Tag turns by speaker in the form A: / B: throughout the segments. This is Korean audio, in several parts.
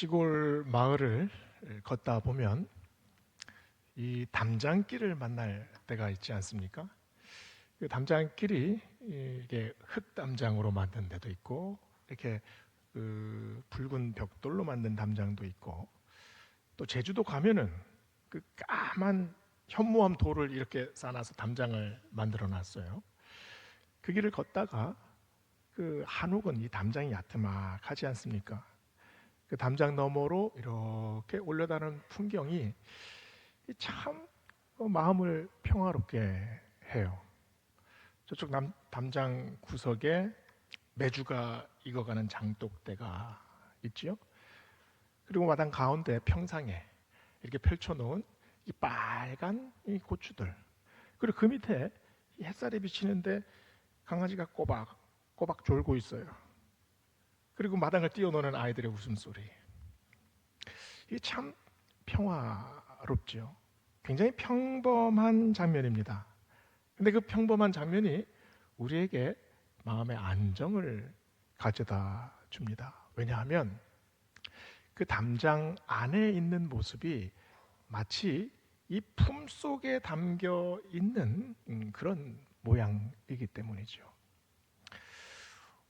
A: 시골 마을을 걷다 보면 이 담장길을 만날 때가 있지 않습니까? 그 담장길이 이게 흙담장으로 만든 데도 있고 이렇게 그 붉은 벽돌로 만든 담장도 있고, 또 제주도 가면은 그 까만 현무암 돌을 이렇게 쌓아서 담장을 만들어 놨어요. 그 길을 걷다가 그 한옥은 이 담장이 야트막하지 않습니까? 그 담장 너머로 이렇게 올려다는 풍경이 참 마음을 평화롭게 해요. 저쪽 담장 구석에 메주가 익어가는 장독대가 있지요. 그리고 마당 가운데 평상에 이렇게 펼쳐놓은 이 빨간 이 고추들, 그리고 그 밑에 햇살이 비치는데 강아지가 꼬박꼬박 졸고 있어요. 그리고 마당을 뛰어노는 아이들의 웃음소리, 이게 참 평화롭죠. 굉장히 평범한 장면입니다. 근데 그 평범한 장면이 우리에게 마음의 안정을 가져다 줍니다. 왜냐하면 그 담장 안에 있는 모습이 마치 이 품속에 담겨 있는 그런 모양이기 때문이죠.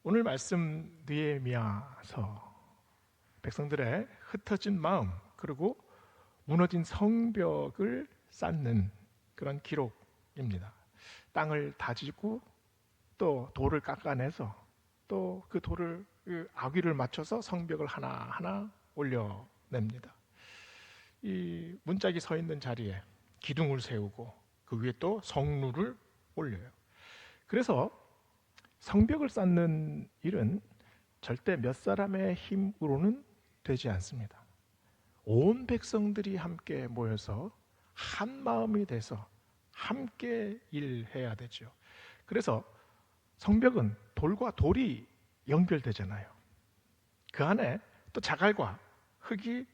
A: 오늘 말씀 느헤미야서, 백성들의 흩어진 마음 그리고 무너진 성벽을 쌓는 그런 기록입니다. 땅을 다지고 또 돌을 깎아내서 또 그 돌을 아귀를 맞춰서 성벽을 하나하나 올려냅니다. 이 문짝이 서 있는 자리에 기둥을 세우고 그 위에 또 성루를 올려요. 그래서 성벽을 쌓는 일은 절대 몇 사람의 힘으로는 되지 않습니다. 온 백성들이 함께 모여서 한 마음이 돼서 함께 일해야 되죠. 그래서 성벽은 돌과 돌이 연결되잖아요. 그 안에 또 자갈과 흙이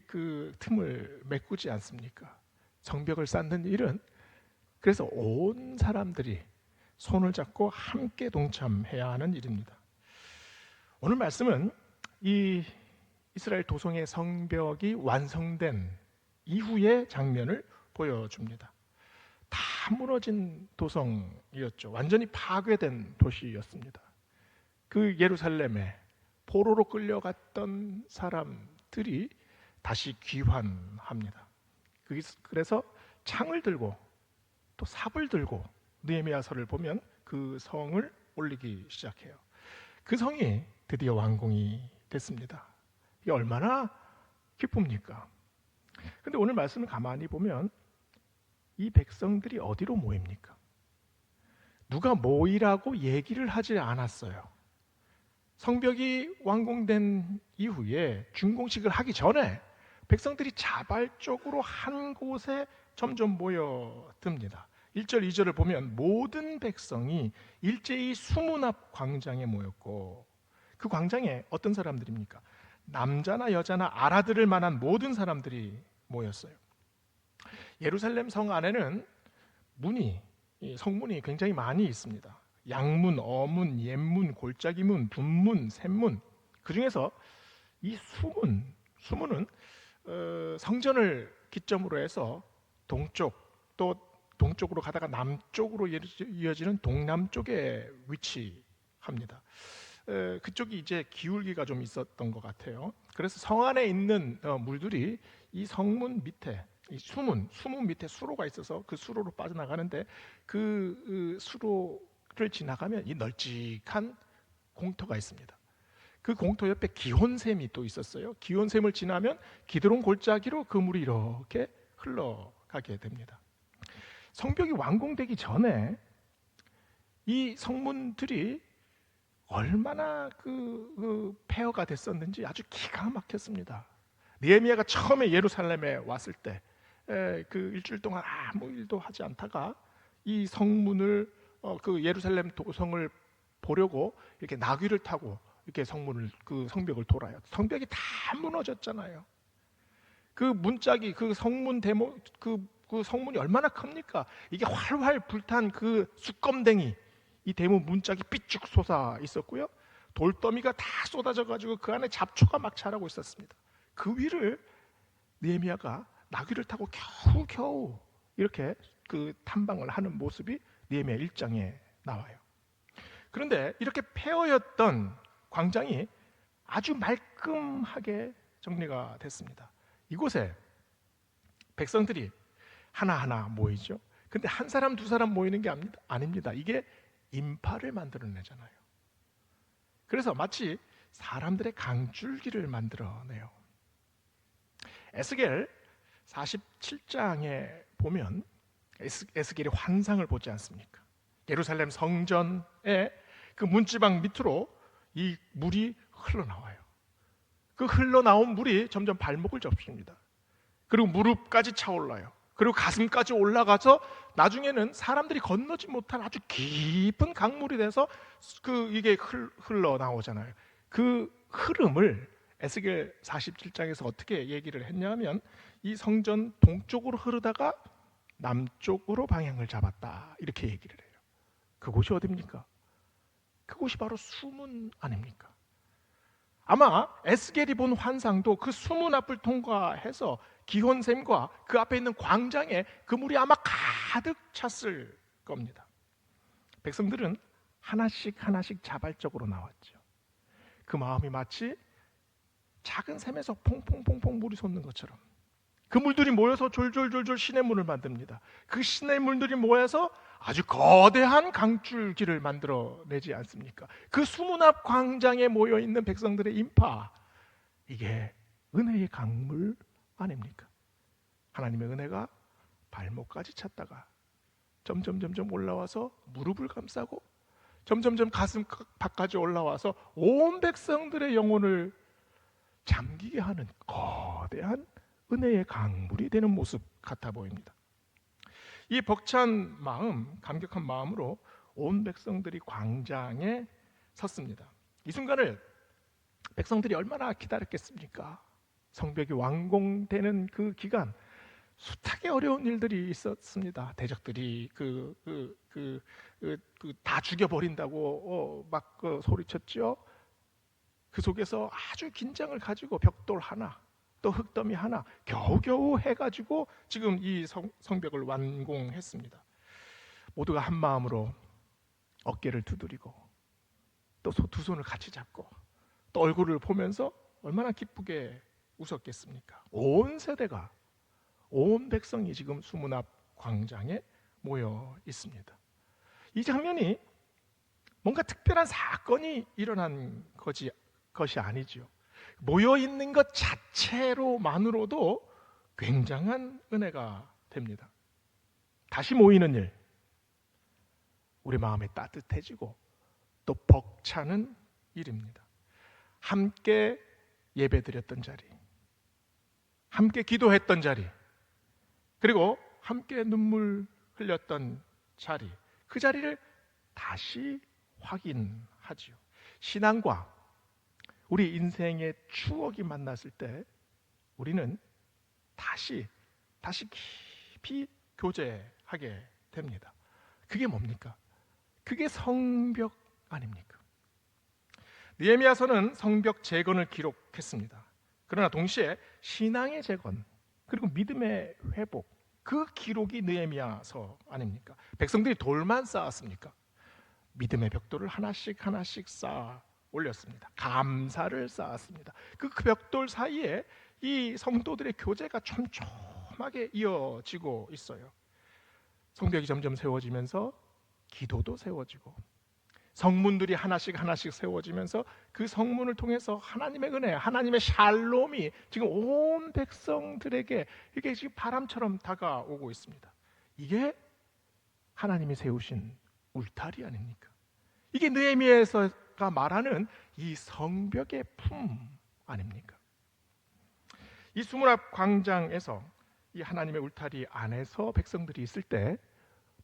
A: 그 틈을 메꾸지 않습니까? 성벽을 쌓는 일은 그래서 온 사람들이 손을 잡고 함께 동참해야 하는 일입니다. 오늘 말씀은 이 이스라엘 도성의 성벽이 완성된 이후의 장면을 보여줍니다. 다 무너진 도성이었죠. 완전히 파괴된 도시였습니다. 그 예루살렘에 포로로 끌려갔던 사람들이 다시 귀환합니다. 그래서 창을 들고 또 삽을 들고 느헤미야서를 보면 그 성을 올리기 시작해요. 그 성이 드디어 완공이 됐습니다. 이게 얼마나 기쁩니까? 근데 오늘 말씀을 가만히 보면 이 백성들이 어디로 모입니까? 누가 모이라고 얘기를 하지 않았어요. 성벽이 완공된 이후에 준공식을 하기 전에 백성들이 자발적으로 한 곳에 점점 모여듭니다. 1절, 2절을 보면 모든 백성이 일제히 수문 앞 광장에 모였고, 그 광장에 어떤 사람들입니까? 남자나 여자나 알아들을 만한 모든 사람들이 모였어요. 예루살렘 성 안에는 성문이 굉장히 많이 있습니다. 양문, 어문, 옛문, 골짜기문, 분문, 샘문. 그 중에서 이 수문은 성전을 기점으로 해서 동쪽, 또 동쪽으로 가다가 남쪽으로 이어지는 동남쪽에 위치합니다. 그쪽이 이제 기울기가 좀 있었던 것 같아요. 그래서 성 안에 있는 물들이 이 성문 밑에, 이 수문 밑에 수로가 있어서 그 수로로 빠져나가는데, 그 수로를 지나가면 이 널찍한 공터가 있습니다. 그 공터 옆에 기혼샘이 또 있었어요. 기혼샘을 지나면 기드론 골짜기로 그 물이 이렇게 흘러가게 됩니다. 성벽이 완공되기 전에 이 성문들이 얼마나 그 폐허가 됐었는지 아주 기가 막혔습니다. 느헤미야가 처음에 예루살렘에 왔을 때 그 일주일 동안 아무 일도 하지 않다가 이 성문을 그 예루살렘 도성을 보려고 이렇게 나귀를 타고 이렇게 그 성벽을 돌아요. 성벽이 다 무너졌잖아요. 그 문짝이, 그 성문 대목, 그 성문이 얼마나 큽니까? 이게 활활 불탄 그 숯검댕이, 이 대문 문짝이 삐쭉 솟아 있었고요. 돌더미가 다 쏟아져 가지고 그 안에 잡초가 막 자라고 있었습니다. 그 위를 느헤미야가 나귀를 타고 겨우겨우 이렇게 그 탐방을 하는 모습이 느헤미야 1장에 나와요. 그런데 이렇게 폐허였던 광장이 아주 말끔하게 정리가 됐습니다. 이곳에 백성들이 하나하나 모이죠. 근데 한 사람 두 사람 모이는 게 아닙니다. 이게 인파를 만들어내잖아요. 그래서 마치 사람들의 강줄기를 만들어내요. 에스겔 47장에 보면 에스겔의 환상을 보지 않습니까? 예루살렘 성전의 그 문지방 밑으로 이 물이 흘러나와요. 그 흘러나온 물이 점점 발목을 접습니다. 그리고 무릎까지 차올라요. 그리고 가슴까지 올라가서 나중에는 사람들이 건너지 못한 아주 깊은 강물이 돼서 이게 흘러나오잖아요. 그 흐름을 에스겔 47장에서 어떻게 얘기를 했냐면 이 성전 동쪽으로 흐르다가 남쪽으로 방향을 잡았다 이렇게 얘기를 해요. 그곳이 어디입니까? 그곳이 바로 수문 아닙니까? 아마 에스겔이 본 환상도 그 수문 앞을 통과해서 기혼샘과 그 앞에 있는 광장에 그 물이 아마 가득 찼을 겁니다. 백성들은 하나씩 하나씩 자발적으로 나왔죠. 그 마음이 마치 작은 샘에서 퐁퐁퐁퐁 물이 솟는 것처럼 그 물들이 모여서 졸졸졸졸 시냇물을 만듭니다. 그 시냇물들이 모여서 아주 거대한 강줄기를 만들어내지 않습니까? 그 수문 앞 광장에 모여있는 백성들의 인파, 이게 은혜의 강물 아닙니까? 하나님의 은혜가 발목까지 찼다가 점점 올라와서 무릎을 감싸고 점점 가슴 밖까지 올라와서 온 백성들의 영혼을 잠기게 하는 거대한 은혜의 강물이 되는 모습 같아 보입니다. 이 벅찬 마음, 감격한 마음으로 온 백성들이 광장에 섰습니다. 이 순간을 백성들이 얼마나 기다렸겠습니까? 성벽이 완공되는 그 기간, 숱하게 어려운 일들이 있었습니다. 대적들이 다 죽여버린다고 막 소리쳤죠. 그 속에서 아주 긴장을 가지고 벽돌 하나, 또 흙더미 하나 겨우겨우 해가지고 지금 이 성벽을 완공했습니다. 모두가 한 마음으로 어깨를 두드리고 또 두 손을 같이 잡고 또 얼굴을 보면서 얼마나 기쁘게 웃었겠습니까? 온 세대가, 온 백성이 지금 수문 앞 광장에 모여 있습니다. 이 장면이 뭔가 특별한 사건이 일어난 것이 아니지요. 모여 있는 것 자체로만으로도 굉장한 은혜가 됩니다. 다시 모이는 일, 우리 마음이 따뜻해지고 또 벅차는 일입니다. 함께 예배드렸던 자리, 함께 기도했던 자리, 그리고 함께 눈물 흘렸던 자리, 그 자리를 다시 확인하지요. 신앙과 우리 인생의 추억이 만났을 때 우리는 다시 깊이 교제하게 됩니다. 그게 뭡니까? 그게 성벽 아닙니까? 느헤미야서는 성벽 재건을 기록했습니다. 그러나 동시에 신앙의 재건 그리고 믿음의 회복, 그 기록이 느헤미야서 아닙니까? 백성들이 돌만 쌓았습니까? 믿음의 벽돌을 하나씩 쌓아 올렸습니다. 감사를 쌓았습니다. 그 벽돌 사이에 이 성도들의 교제가 촘촘하게 이어지고 있어요. 성벽이 점점 세워지면서 기도도 세워지고 성문들이 하나씩 세워지면서 그 성문을 통해서 하나님의 은혜, 하나님의 샬롬이 지금 온 백성들에게 이게 지금 바람처럼 다가오고 있습니다. 이게 하나님이 세우신 울타리 아닙니까? 이게 느헤미야서가 말하는 이 성벽의 품 아닙니까? 이 수문 앞 광장에서 이 하나님의 울타리 안에서 백성들이 있을 때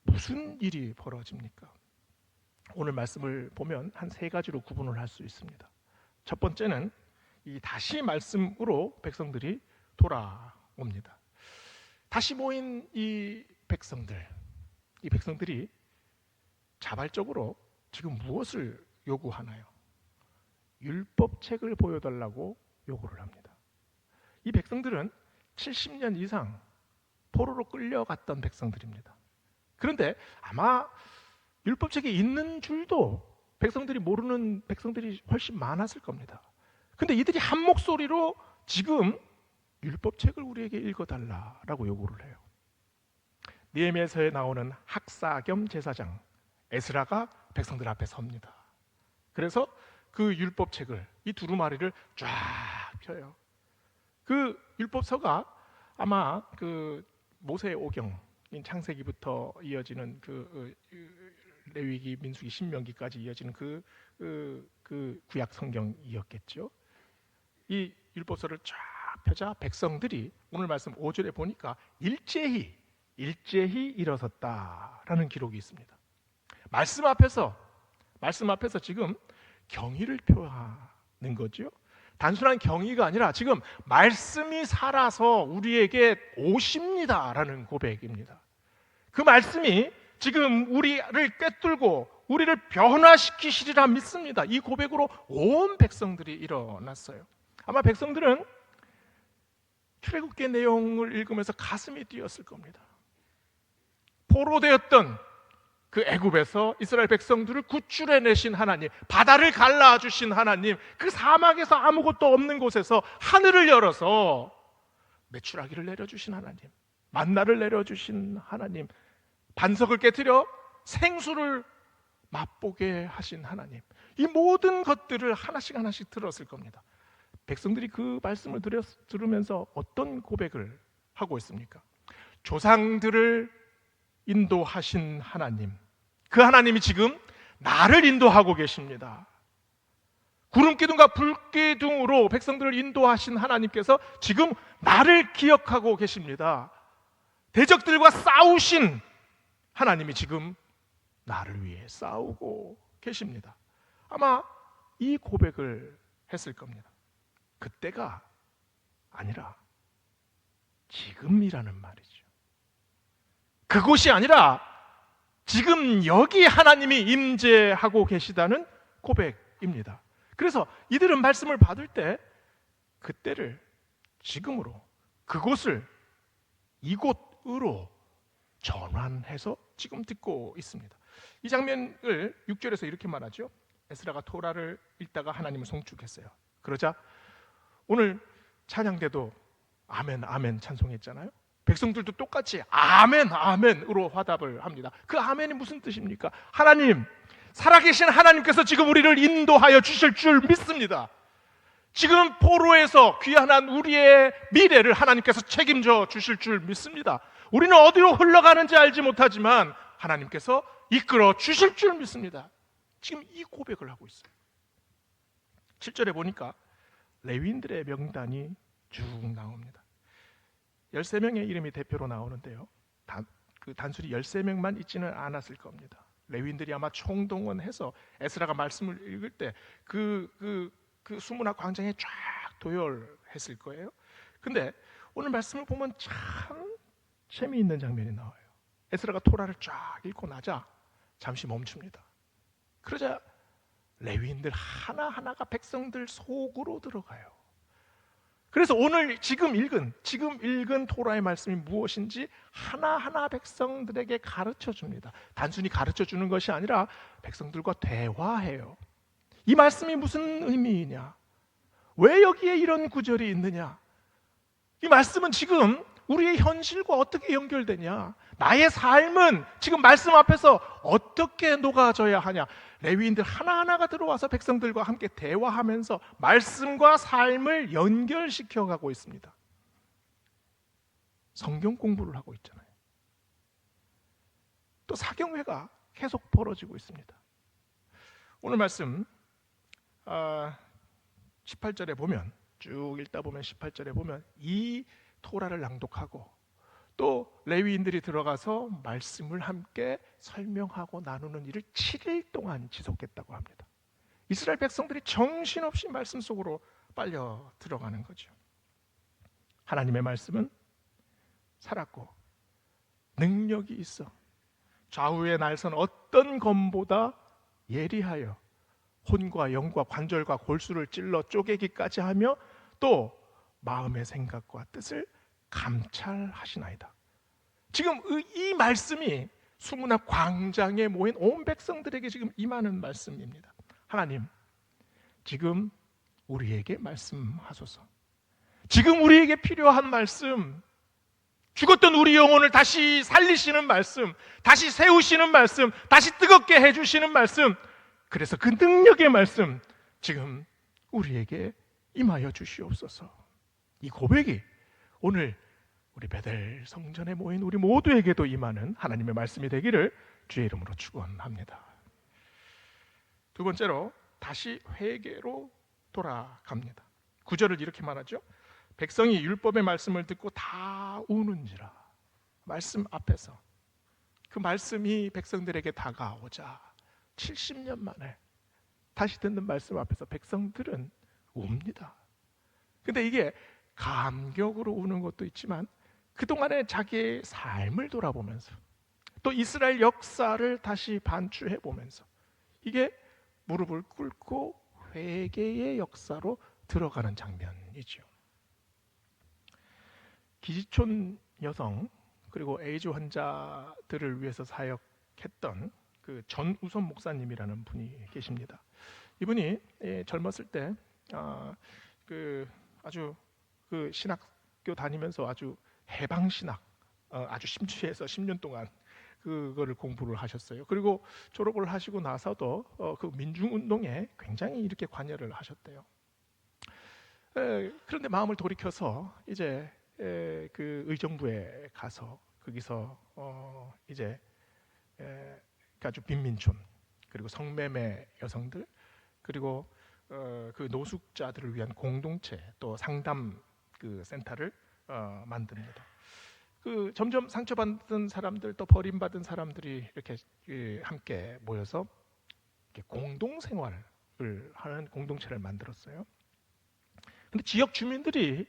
A: 무슨 일이 벌어집니까? 오늘 말씀을 보면 한 세 가지로 구분을 할 수 있습니다. 첫 번째는 이 다시 말씀으로 백성들이 돌아옵니다. 다시 모인 이 백성들이 자발적으로 지금 무엇을 요구하나요? 율법책을 보여달라고 요구를 합니다. 이 백성들은 70년 이상 포로로 끌려갔던 백성들입니다. 그런데 아마 율법책에 있는 줄도 백성들이 모르는 백성들이 훨씬 많았을 겁니다. 근데 이들이 한 목소리로 지금 율법책을 우리에게 읽어달라라고 요구를 해요. 느헤미야서에 나오는 학사 겸 제사장 에스라가 백성들 앞에 섭니다. 그래서 그 율법책을, 이 두루마리를 쫙 펴요. 그 율법서가 아마 그 모세의 오경인 창세기부터 이어지는 그 레위기, 민수기, 신명기까지 이어지는 그 구약 성경이었겠죠. 이 율법서를 쫙 펴자 백성들이 오늘 말씀 5절에 보니까 일제히 일어섰다라는 기록이 있습니다. 말씀 앞에서 지금 경의를 표하는 거죠. 단순한 경의가 아니라 지금 말씀이 살아서 우리에게 오십니다라는 고백입니다. 그 말씀이 지금 우리를 꿰뚫고 우리를 변화시키시리라 믿습니다. 이 고백으로 온 백성들이 일어났어요. 아마 백성들은 출애굽기의 내용을 읽으면서 가슴이 뛰었을 겁니다. 포로되었던 그 애굽에서 이스라엘 백성들을 구출해내신 하나님, 바다를 갈라주신 하나님, 그 사막에서 아무것도 없는 곳에서 하늘을 열어서 메추라기를 내려주신 하나님, 만나를 내려주신 하나님, 반석을 깨뜨려 생수를 맛보게 하신 하나님, 이 모든 것들을 하나씩 들었을 겁니다. 백성들이 그 말씀을 들으면서 어떤 고백을 하고 있습니까? 조상들을 인도하신 하나님, 그 하나님이 지금 나를 인도하고 계십니다. 구름기둥과 불기둥으로 백성들을 인도하신 하나님께서 지금 나를 기억하고 계십니다. 대적들과 싸우신 하나님이 지금 나를 위해 싸우고 계십니다. 아마 이 고백을 했을 겁니다. 그때가 아니라 지금이라는 말이죠. 그곳이 아니라 지금 여기 하나님이 임재하고 계시다는 고백입니다. 그래서 이들은 말씀을 받을 때 그때를 지금으로, 그곳을 이곳으로 전환해서 지금 듣고 있습니다. 이 장면을 6절에서 이렇게 말하죠. 에스라가 토라를 읽다가 하나님을 송축했어요. 그러자 오늘 찬양대도 아멘 아멘 찬송했잖아요. 백성들도 똑같이 아멘 아멘으로 화답을 합니다. 그 아멘이 무슨 뜻입니까? 하나님, 살아계신 하나님께서 지금 우리를 인도하여 주실 줄 믿습니다. 지금 포로에서 귀환한 우리의 미래를 하나님께서 책임져 주실 줄 믿습니다. 우리는 어디로 흘러가는지 알지 못하지만 하나님께서 이끌어 주실 줄 믿습니다. 지금 이 고백을 하고 있어요. 7절에 보니까 레위인들의 명단이 쭉 나옵니다. 13명의 이름이 대표로 나오는데요, 단순히 13명만 있지는 않았을 겁니다. 레위인들이 아마 총동원해서 에스라가 말씀을 읽을 때 그 수문학 광장에 쫙 도열했을 거예요. 근데 오늘 말씀을 보면 참 재미있는 장면이 나와요. 에스라가 토라를 쫙 읽고 나자 잠시 멈춥니다. 그러자 레위인들 하나하나가 백성들 속으로 들어가요. 그래서 오늘 지금 읽은 토라의 말씀이 무엇인지 하나하나 백성들에게 가르쳐 줍니다. 단순히 가르쳐 주는 것이 아니라 백성들과 대화해요. 이 말씀이 무슨 의미이냐? 왜 여기에 이런 구절이 있느냐? 이 말씀은 지금 우리의 현실과 어떻게 연결되냐? 나의 삶은 지금 말씀 앞에서 어떻게 녹아져야 하냐? 레위인들 하나하나가 들어와서 백성들과 함께 대화하면서 말씀과 삶을 연결시켜 가고 있습니다. 성경 공부를 하고 있잖아요. 또 사경회가 계속 벌어지고 있습니다. 오늘 말씀 18절에 보면, 쭉 읽다 보면 18절에 보면 이 토라를 낭독하고 또 레위인들이 들어가서 말씀을 함께 설명하고 나누는 일을 7일 동안 지속했다고 합니다. 이스라엘 백성들이 정신없이 말씀 속으로 빨려 들어가는 거죠. 하나님의 말씀은 살았고 능력이 있어 좌우의 날선 어떤 검보다 예리하여 혼과 영과 관절과 골수를 찔러 쪼개기까지 하며 또 마음의 생각과 뜻을 감찰하시나이다. 지금 이 말씀이 수문 앞 광장에 모인 온 백성들에게 지금 임하는 말씀입니다. 하나님, 지금 우리에게 말씀하소서. 지금 우리에게 필요한 말씀, 죽었던 우리 영혼을 다시 살리시는 말씀, 다시 세우시는 말씀, 다시 뜨겁게 해주시는 말씀, 그래서 그 능력의 말씀 지금 우리에게 임하여 주시옵소서. 이 고백이 오늘 우리 베델 성전에 모인 우리 모두에게도 임하는 하나님의 말씀이 되기를 주의 이름으로 축원합니다. 두 번째로 다시 회개로 돌아갑니다. 9절을 이렇게 말하죠. 백성이 율법의 말씀을 듣고 다 우는지라. 말씀 앞에서 그 말씀이 백성들에게 다가오자 70년 만에 다시 듣는 말씀 앞에서 백성들은 웁니다. 근데 이게 감격으로 우는 것도 있지만 그동안의 자기의 삶을 돌아보면서 또 이스라엘 역사를 다시 반추해 보면서 이게 무릎을 꿇고 회개의 역사로 들어가는 장면이죠. 기지촌 여성 그리고 에이즈 환자들을 위해서 사역했던 그 전우선 목사님이라는 분이 계십니다. 이분이 젊었을 때 아주 그 신학교 다니면서 아주 해방 신학 아주 심취해서 10년 동안 그거를 공부를 하셨어요. 그리고 졸업을 하시고 나서도 그 민중 운동에 굉장히 이렇게 관여를 하셨대요. 그런데 마음을 돌이켜서 이제 그 의정부에 가서 거기서 이제 아주 빈민촌 그리고 성매매 여성들 그리고 그 노숙자들을 위한 공동체 또 상담 그 센터를 만듭니다. 그 점점 상처받은 사람들 또 버림받은 사람들이 이렇게 함께 모여서 이렇게 공동 생활을 하는 공동체를 만들었어요. 근데 지역 주민들이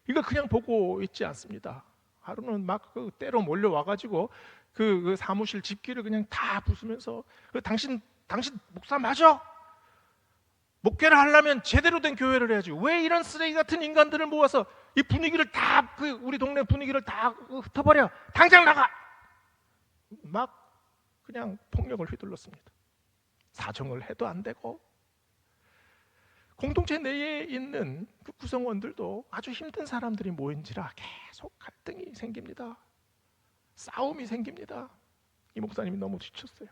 A: 이거 그냥 보고 있지 않습니다. 하루는 막 그 때로 몰려와가지고 그 사무실 집기를 그냥 다 부수면서 당신 목사 맞아? 목회를 하려면 제대로 된 교회를 해야지. 왜 이런 쓰레기 같은 인간들을 모아서 이 분위기를 다 우리 동네 분위기를 다 흩어버려? 당장 나가! 막 그냥 폭력을 휘둘렀습니다. 사정을 해도 안 되고 공동체 내에 있는 그 구성원들도 아주 힘든 사람들이 모인지라 계속 갈등이 생깁니다. 싸움이 생깁니다. 이 목사님이 너무 지쳤어요.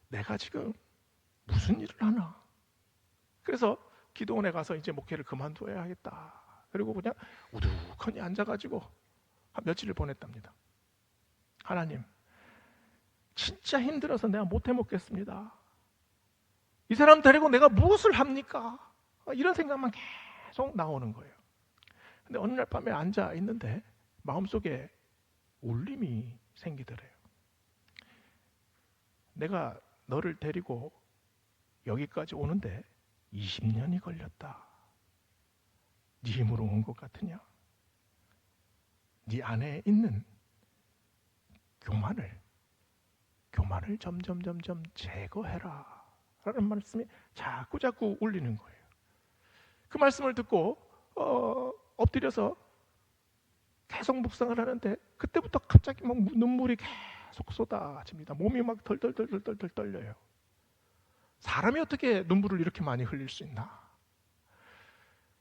A: 내가 지금 무슨 일을 하나? 그래서 기도원에 가서 이제 목회를 그만둬야겠다. 그리고 그냥 우두커니 앉아가지고 한 며칠을 보냈답니다. 하나님, 진짜 힘들어서 내가 못 해먹겠습니다. 이 사람 데리고 내가 무엇을 합니까? 이런 생각만 계속 나오는 거예요. 근데 어느 날 밤에 앉아 있는데 마음속에 울림이 생기더래요. 내가 너를 데리고 여기까지 오는데 20년이 걸렸다. 네 힘으로 온 것 같으냐? 네 안에 있는 교만을 점점 제거해라 라는 말씀이 자꾸 울리는 거예요. 그 말씀을 듣고 엎드려서 계속 묵상을 하는데 그때부터 갑자기 막 눈물이 계속 쏟아집니다. 몸이 막 덜덜 떨려요. 사람이 어떻게 눈물을 이렇게 많이 흘릴 수 있나?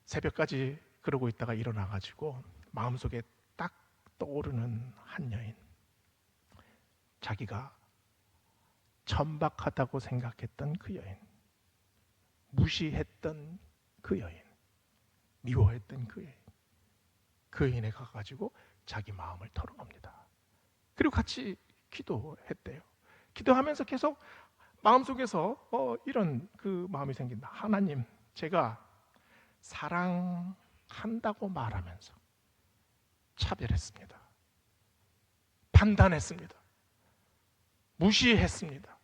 A: 새벽까지 그러고 있다가 일어나가지고 마음속에 딱 떠오르는 한 여인, 자기가 천박하다고 생각했던 그 여인, 무시했던 그 여인, 미워했던 그 여인, 그 여인에 가가지고 자기 마음을 털어놓습니다. 그리고 같이 기도했대요. 기도하면서 계속 마음속에서 이런 그 마음이 생긴다. 하나님, 제가 사랑한다고 말하면서 차별했습니다. 판단했습니다. 무시했습니다.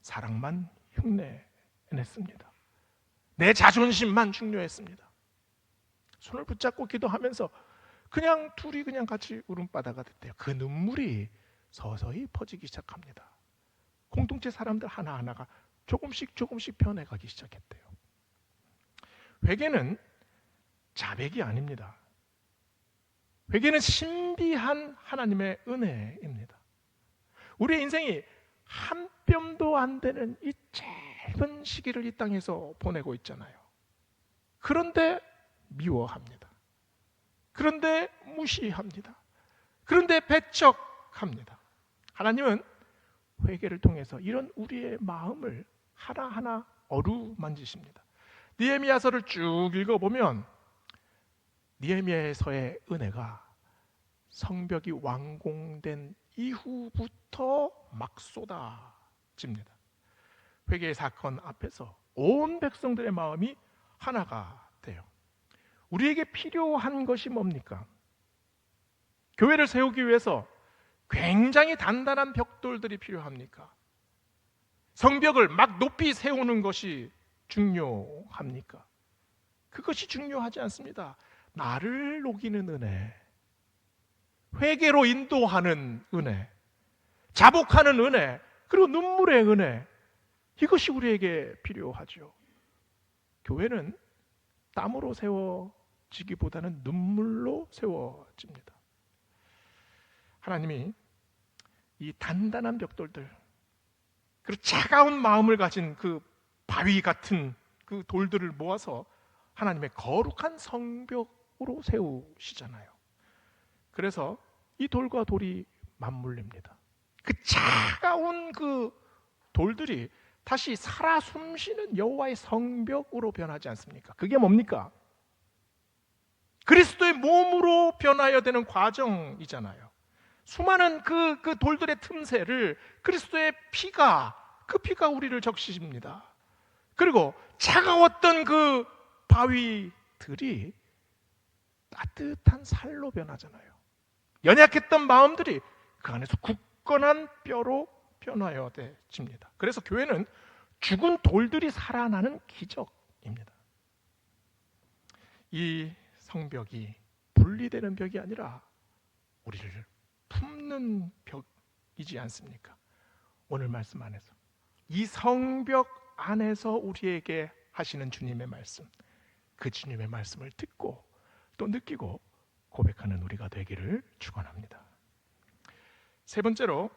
A: 사랑만 흉내냈습니다. 내 자존심만 중요했습니다. 손을 붙잡고 기도하면서 그냥 둘이 그냥 같이 울음바다가 됐대요. 그 눈물이 서서히 퍼지기 시작합니다. 공동체 사람들 하나하나가 조금씩 변해가기 시작했대요. 회개는 자백이 아닙니다. 회개는 신비한 하나님의 은혜입니다. 우리의 인생이 한 뼘도 안 되는 이 짧은 시기를 이 땅에서 보내고 있잖아요. 그런데 미워합니다. 그런데 무시합니다. 그런데 배척합니다. 하나님은 회개를 통해서 이런 우리의 마음을 하나하나 어루만지십니다. 느헤미야서를 쭉 읽어보면 느헤미야서의 은혜가 성벽이 완공된 이후부터 막 쏟아집니다. 회개의 사건 앞에서 온 백성들의 마음이 하나가 돼요. 우리에게 필요한 것이 뭡니까? 교회를 세우기 위해서 굉장히 단단한 벽돌들이 필요합니까? 성벽을 막 높이 세우는 것이 중요합니까? 그것이 중요하지 않습니다. 나를 녹이는 은혜, 회개로 인도하는 은혜, 자복하는 은혜, 그리고 눈물의 은혜, 이것이 우리에게 필요하죠. 교회는 땀으로 세워지기보다는 눈물로 세워집니다. 하나님이 이 단단한 벽돌들, 그리고 차가운 마음을 가진 그 바위 같은 그 돌들을 모아서 하나님의 거룩한 성벽으로 세우시잖아요. 그래서 이 돌과 돌이 맞물립니다. 그 차가운 그 돌들이 다시 살아 숨쉬는 여호와의 성벽으로 변하지 않습니까? 그게 뭡니까? 그리스도의 몸으로 변화해야 되는 과정이잖아요. 수많은 그 돌들의 틈새를 그리스도의 피가, 그 피가 우리를 적시십니다. 그리고 차가웠던 그 바위들이 따뜻한 살로 변하잖아요. 연약했던 마음들이 그 안에서 굳건한 뼈로 변화되어집니다. 그래서 교회는 죽은 돌들이 살아나는 기적입니다. 이 성벽이 분리되는 벽이 아니라 우리를 품는 벽이지 않습니까? 오늘 말씀 안에서 이 성벽 안에서 우리에게 하시는 주님의 말씀, 그 주님의 말씀을 듣고 또 느끼고 고백하는 우리가 되기를 축원합니다. 세 번째로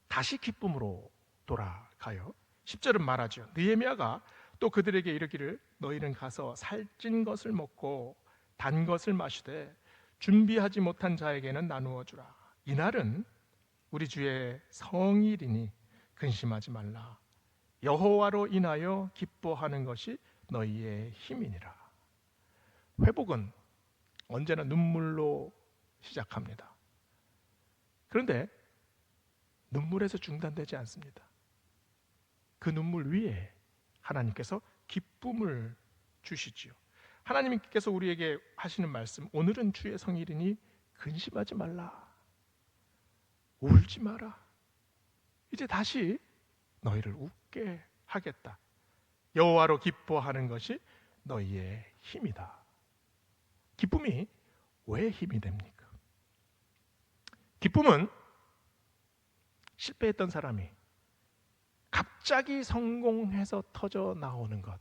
A: 다시 기쁨으로 돌아가요. 10절은 말하죠. 느헤미야가 또 그들에게 이르기를 너희는 가서 살찐 것을 먹고 단 것을 마시되 준비하지 못한 자에게는 나누어 주라. 이날은 우리 주의 성일이니 근심하지 말라. 여호와로 인하여 기뻐하는 것이 너희의 힘이니라. 회복은 언제나 눈물로 시작합니다. 그런데 눈물에서 중단되지 않습니다. 그 눈물 위에 하나님께서 기쁨을 주시지요. 하나님께서 우리에게 하시는 말씀, 오늘은 주의 성일이니 근심하지 말라, 울지 마라. 이제 다시 너희를 웃게 하겠다. 여호와로 기뻐하는 것이 너희의 힘이다. 기쁨이 왜 힘이 됩니까? 기쁨은 실패했던 사람이 갑자기 성공해서 터져 나오는 것,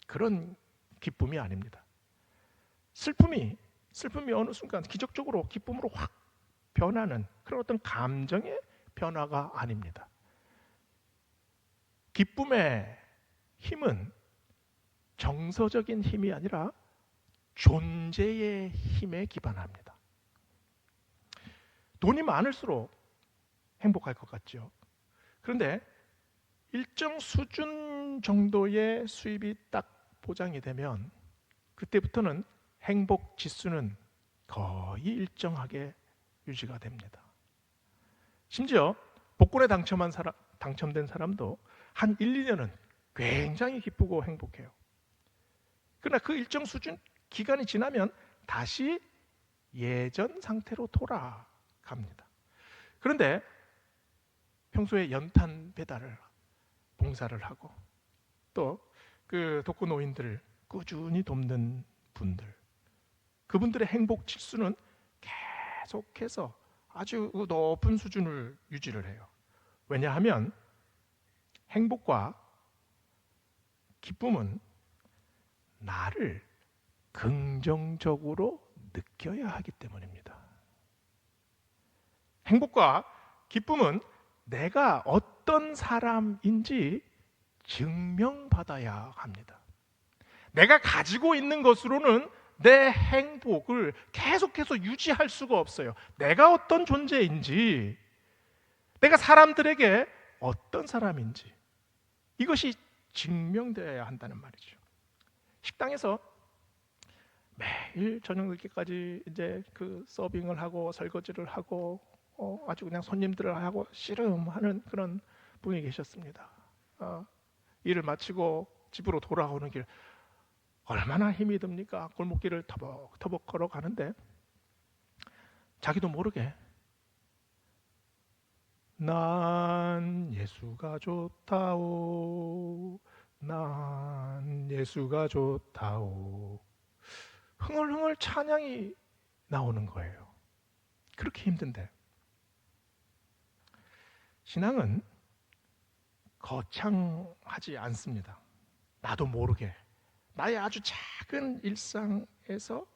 A: 그런 기쁨이 아닙니다. 슬픔이 어느 순간 기적적으로 기쁨으로 확 변하는 그런 어떤 감정의 변화가 아닙니다. 기쁨의 힘은 정서적인 힘이 아니라 존재의 힘에 기반합니다. 돈이 많을수록 행복할 것 같죠. 그런데 일정 수준 정도의 수입이 딱 보장이 되면 그때부터는 행복 지수는 거의 일정하게 유지가 됩니다. 심지어 복권에 당첨된 사람도 한 1, 2년은 굉장히 기쁘고 행복해요. 그러나 그 일정 수준 기간이 지나면 다시 예전 상태로 돌아갑니다. 그런데 평소에 연탄 배달을 봉사를 하고 또 그 독거노인들을 꾸준히 돕는 분들, 그분들의 행복 지수는 계속해서 아주 높은 수준을 유지를 해요. 왜냐하면 행복과 기쁨은 나를 긍정적으로 느껴야 하기 때문입니다. 행복과 기쁨은 내가 어떤 사람인지 증명받아야 합니다. 내가 가지고 있는 것으로는 내 행복을 계속해서 유지할 수가 없어요. 내가 어떤 존재인지, 내가 사람들에게 어떤 사람인지, 이것이 증명되어야 한다는 말이죠. 식당에서 매일 저녁 늦게까지 이제 그 서빙을 하고 설거지를 하고 아주 그냥 손님들을 하고 씨름하는 그런 분이 계셨습니다. 일을 마치고 집으로 돌아오는 길 얼마나 힘이 듭니까? 골목길을 터벅터벅 걸어가는데 자기도 모르게 난 예수가 좋다오, 난 예수가 좋다오, 흥얼흥얼 찬양이 나오는 거예요. 그렇게 힘든데 신앙은 거창하지 않습니다. 나도 모르게 나의 아주 작은 일상에서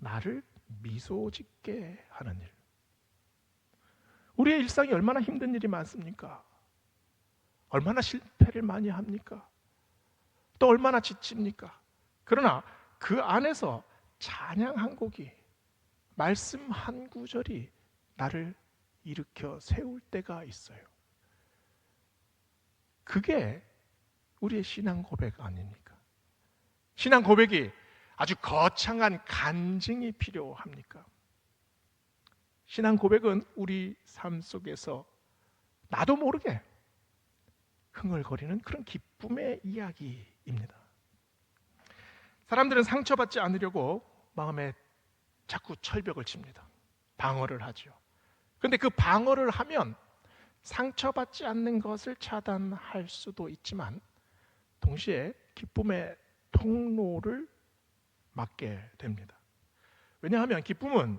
A: 나를 미소 짓게 하는 일. 우리의 일상이 얼마나 힘든 일이 많습니까? 얼마나 실패를 많이 합니까? 또 얼마나 지칩니까? 그러나 그 안에서 찬양 한 곡이, 말씀 한 구절이 나를 일으켜 세울 때가 있어요. 그게 우리의 신앙 고백 아닙니까? 신앙 고백이 아주 거창한 간증이 필요합니까? 신앙 고백은 우리 삶 속에서 나도 모르게 흥얼거리는 그런 기쁨의 이야기입니다. 사람들은 상처받지 않으려고 마음에 자꾸 철벽을 칩니다. 방어를 하죠. 그런데 그 방어를 하면 상처받지 않는 것을 차단할 수도 있지만 동시에 기쁨의 통로를 막게 됩니다. 왜냐하면 기쁨은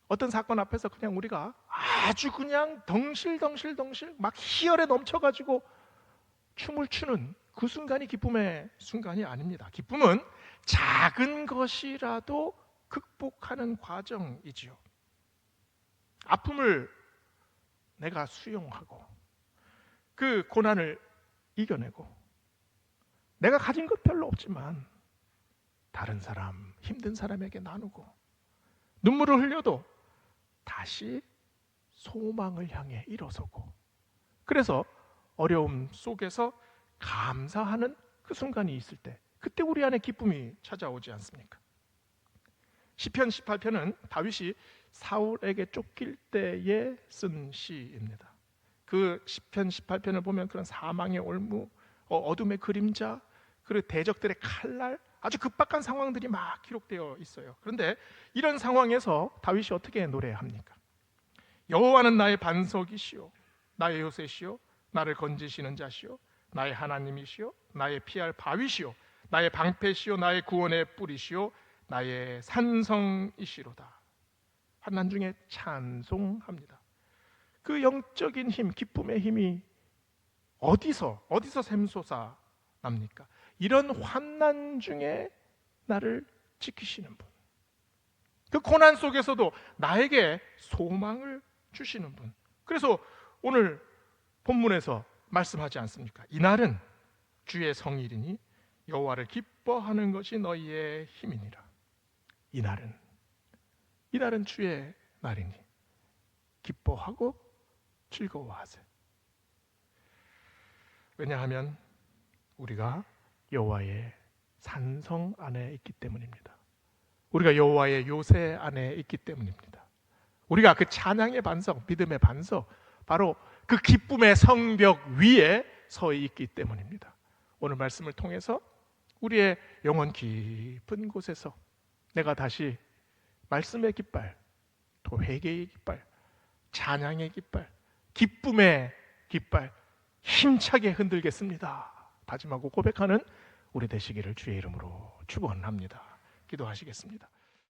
A: 어떤 사건 앞에서 그냥 우리가 아주 그냥 덩실덩실 막 희열에 넘쳐가지고 춤을 추는 그 순간이 기쁨의 순간이 아닙니다. 기쁨은 작은 것이라도 극복하는 과정이지요. 아픔을 내가 수용하고 그 고난을 이겨내고 내가 가진 것 별로 없지만 다른 사람, 힘든 사람에게 나누고 눈물을 흘려도 다시 소망을 향해 일어서고, 그래서 어려움 속에서 감사하는 그 순간이 있을 때, 그때 우리 안에 기쁨이 찾아오지 않습니까? 시편 18편은 다윗이 사울에게 쫓길 때에 쓴 시입니다. 그 시편 18편을 보면 그런 사망의 올무, 어둠의 그림자, 그리고 대적들의 칼날, 아주 급박한 상황들이 막 기록되어 있어요. 그런데 이런 상황에서 다윗이 어떻게 노래합니까? 여호와는 나의 반석이시오, 나의 요새시오, 나를 건지시는 자시오, 나의 하나님이시오, 나의 피할 바위시오, 나의 방패시오, 나의 구원의 뿌리시오, 나의 산성이시로다. 환난 중에 찬송합니다. 그 영적인 힘, 기쁨의 힘이 어디서 샘솟아 납니까? 이런 환난 중에 나를 지키시는 분, 그 고난 속에서도 나에게 소망을 주시는 분. 그래서 오늘 본문에서 말씀하지 않습니까? 이날은 주의 성일이니 여호와를 기뻐하는 것이 너희의 힘이니라. 이날은 주의 날이니 기뻐하고 즐거워하세요. 왜냐하면 우리가 여호와의 산성 안에 있기 때문입니다. 우리가 여호와의 요새 안에 있기 때문입니다. 우리가 그 찬양의 반석, 믿음의 반석, 바로 그 기쁨의 성벽 위에 서 있기 때문입니다. 오늘 말씀을 통해서 우리의 영혼 깊은 곳에서 내가 다시 말씀의 깃발, 또 회개의 깃발, 찬양의 깃발, 기쁨의 깃발 힘차게 흔들겠습니다 다짐하고 고백하는 우리 되시기를 주의 이름으로 축원합니다. 기도하시겠습니다.